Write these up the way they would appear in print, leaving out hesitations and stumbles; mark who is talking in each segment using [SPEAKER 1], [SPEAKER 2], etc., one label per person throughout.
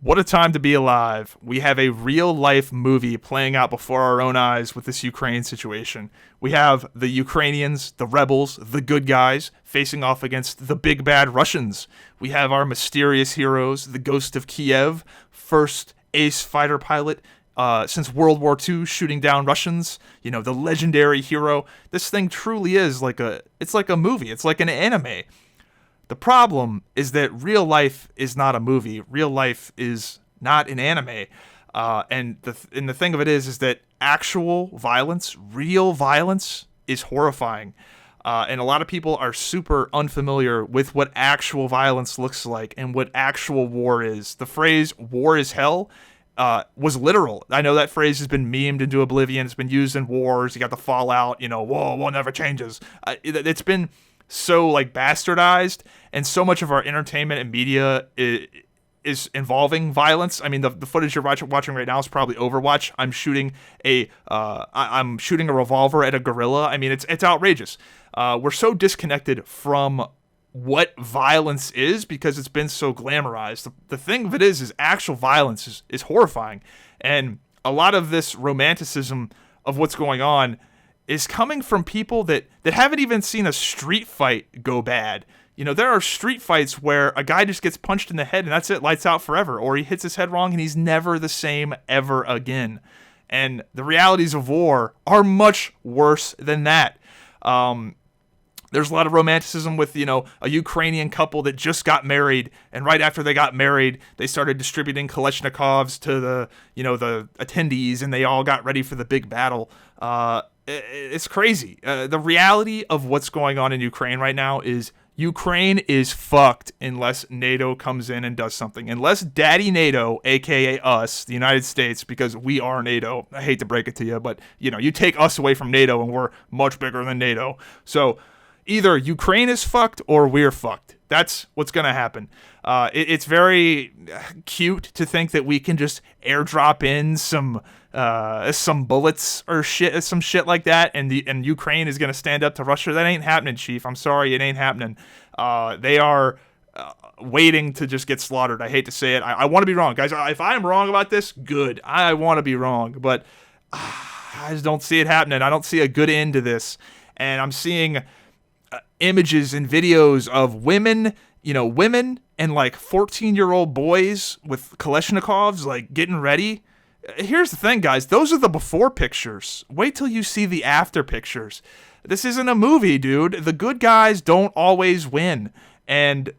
[SPEAKER 1] What a time to be alive. We have a real life movie playing out before our own eyes with this Ukraine situation. We have the Ukrainians, the rebels, the good guys, facing off against the big bad Russians. We have our mysterious heroes, the Ghost of Kyiv, first ace fighter pilot since World War II, shooting down Russians. You know, the legendary hero. This thing truly is it's like a movie. It's like an anime. The problem is that real life is not a movie. Real life is not an anime. And the thing of it is that actual violence, real violence, is horrifying. And a lot of people are super unfamiliar with what actual violence looks like and what actual war is. The phrase "war is hell" was literal. I know that phrase has been memed into oblivion. It's been used in wars. You got the fallout. You know, war never changes. It's been so like bastardized, and so much of our entertainment and media is involving violence. I mean, the footage you're watching right now is probably Overwatch. I'm shooting a revolver at a gorilla. I mean, it's outrageous. We're so disconnected from what violence is because it's been so glamorized. The thing of it is actual violence is horrifying, and a lot of this romanticism of what's going on is coming from people that haven't even seen a street fight go bad. You know, there are street fights where a guy just gets punched in the head and that's it, lights out forever, or he hits his head wrong and he's never the same ever again. And the realities of war are much worse than that. There's a lot of romanticism with, you know, a Ukrainian couple that just got married, and right after they got married, they started distributing Kalashnikovs to the attendees, and they all got ready for the big battle. It's crazy. The reality of what's going on in Ukraine right now is Ukraine is fucked unless NATO comes in and does something. Unless Daddy NATO, aka us, the United States, because we are NATO. I hate to break it to you, but you know, you take us away from NATO and we're much bigger than NATO. So either Ukraine is fucked or we're fucked. That's what's going to happen. It's very cute to think that we can just airdrop in some bullets or some shit like that, and Ukraine is going to stand up to Russia. That ain't happening, Chief. I'm sorry, it ain't happening. They are waiting to just get slaughtered. I hate to say it. I want to be wrong, guys. If I'm wrong about this, good. I want to be wrong, but I just don't see it happening. I don't see a good end to this, and I'm seeing images and videos of women and like 14-year-old boys with Kalashnikovs, like getting ready. Here's the thing, guys. Those are the before pictures. Wait till you see the after pictures. This isn't a movie, dude. The good guys don't always win. And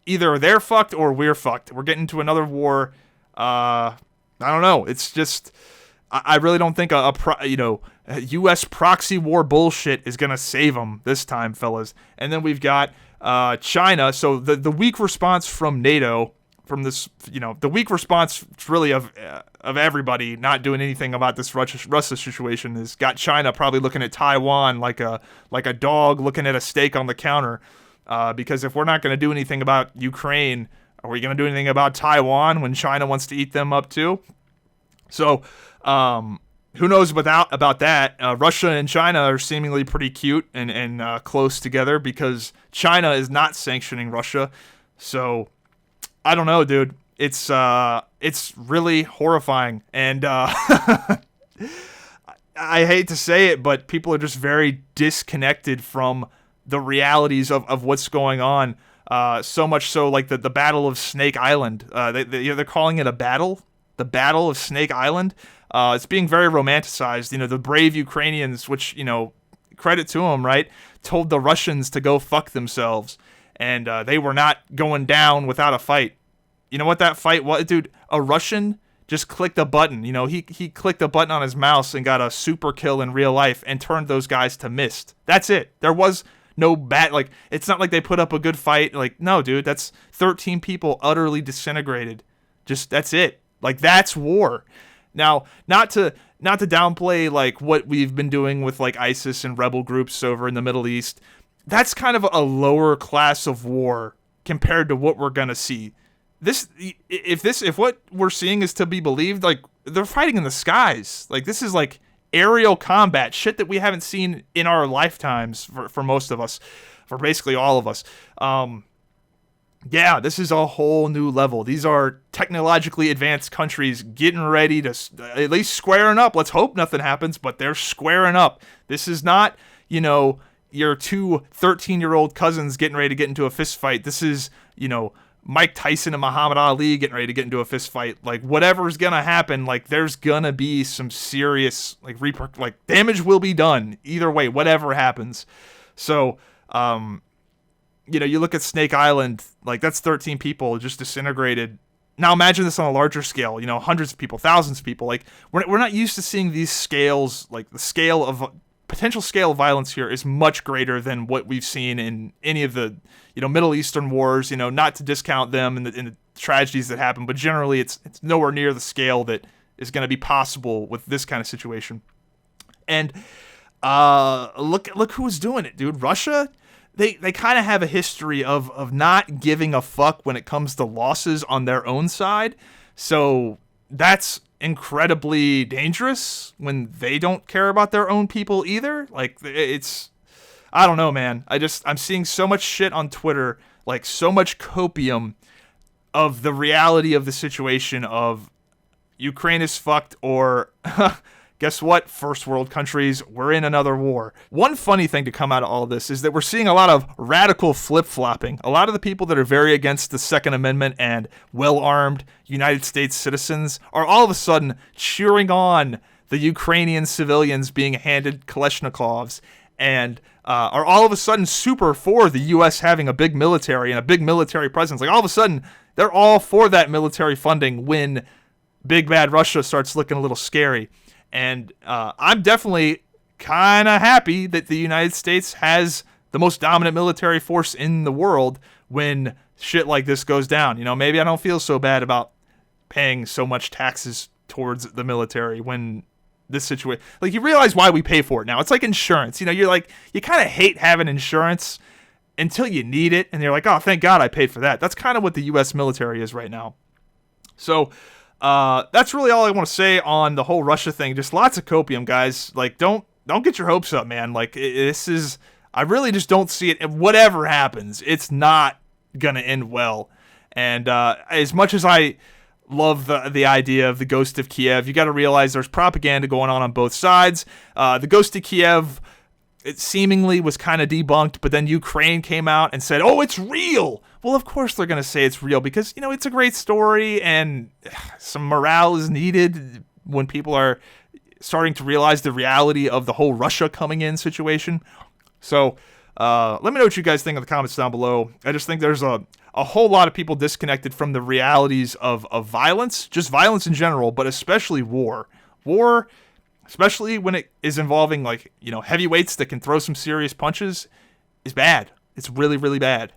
[SPEAKER 1] either they're fucked or we're fucked. We're getting to another war. I don't know. It's just, I really don't think a U.S. proxy war bullshit is going to save them this time, fellas. And then we've got China. So the weak response from NATO, from this, the weak response really of everybody not doing anything about this Russia situation has got China probably looking at Taiwan like a dog looking at a steak on the counter. Because if we're not going to do anything about Ukraine, are we going to do anything about Taiwan when China wants to eat them up too? So, who knows about that? Russia and China are seemingly pretty cute and close together because China is not sanctioning Russia. So, I don't know, dude. It's really horrifying, and I hate to say it, but people are just very disconnected from the realities of what's going on. So much so, like the Battle of Snake Island. They're calling it a battle. The Battle of Snake Island. It's being very romanticized. The brave Ukrainians, which, credit to them, right, told the Russians to go fuck themselves. And they were not going down without a fight. You know what that fight was? Dude, a Russian just clicked a button. He clicked a button on his mouse and got a super kill in real life and turned those guys to mist. That's it. There was no it's not like they put up a good fight. Like, no, dude, that's 13 people utterly disintegrated. Just, that's it. Like, that's war. Now, not to downplay like what we've been doing with like ISIS and rebel groups over in the Middle East. That's kind of a lower class of war compared to what we're gonna see. If what we're seeing is to be believed, like, they're fighting in the skies. Like, this is like aerial combat, shit that we haven't seen in our lifetimes for most of us, for basically all of us. Yeah, this is a whole new level. These are technologically advanced countries getting ready to at least squaring up. Let's hope nothing happens, but they're squaring up. This is not, your two 13-year-old cousins getting ready to get into a fist fight. This is, Mike Tyson and Muhammad Ali getting ready to get into a fist fight. Like, whatever's going to happen, like, there's going to be some serious, damage will be done either way, whatever happens. So, you look at Snake Island, like, that's 13 people just disintegrated. Now imagine this on a larger scale, hundreds of people, thousands of people. Like, we're not used to seeing these scales. Like, the potential scale of violence here is much greater than what we've seen in any of the, Middle Eastern wars, not to discount them and the tragedies that happen, but generally it's nowhere near the scale that is going to be possible with this kind of situation. And look who's doing it, dude. Russia. They kind of have a history of not giving a fuck when it comes to losses on their own side. So that's incredibly dangerous when they don't care about their own people either. Like, I don't know, man. I'm seeing so much shit on Twitter, like so much copium of the reality of the situation of Ukraine is fucked, or guess what, first world countries, we're in another war. One funny thing to come out of all of this is that we're seeing a lot of radical flip-flopping. A lot of the people that are very against the Second Amendment and well-armed United States citizens are all of a sudden cheering on the Ukrainian civilians being handed Kalashnikovs, and are all of a sudden super for the U.S. having a big military and a big military presence. Like, all of a sudden, they're all for that military funding when big bad Russia starts looking a little scary. And I'm definitely kind of happy that the United States has the most dominant military force in the world when shit like this goes down. Maybe I don't feel so bad about paying so much taxes towards the military when this situation, like, you realize why we pay for it now. It's like insurance. You're like, you kind of hate having insurance until you need it, and you're like, oh, thank God I paid for that. That's kind of what the U.S. military is right now. So that's really all I want to say on the whole Russia thing. Just lots of copium, guys. Like, don't get your hopes up, man. Like, I really just don't see it. And whatever happens, it's not gonna end well. And as much as I love the idea of the Ghost of Kyiv, you got to realize there's propaganda going on both sides. The Ghost of Kyiv, it seemingly was kind of debunked, but then Ukraine came out and said, oh, it's real. Well, of course they're going to say it's real because, it's a great story and some morale is needed when people are starting to realize the reality of the whole Russia coming in situation. So let me know what you guys think in the comments down below. I just think there's a whole lot of people disconnected from the realities of violence, just violence in general, but especially war. War, especially when it is involving, heavyweights that can throw some serious punches, is bad. It's really, really bad.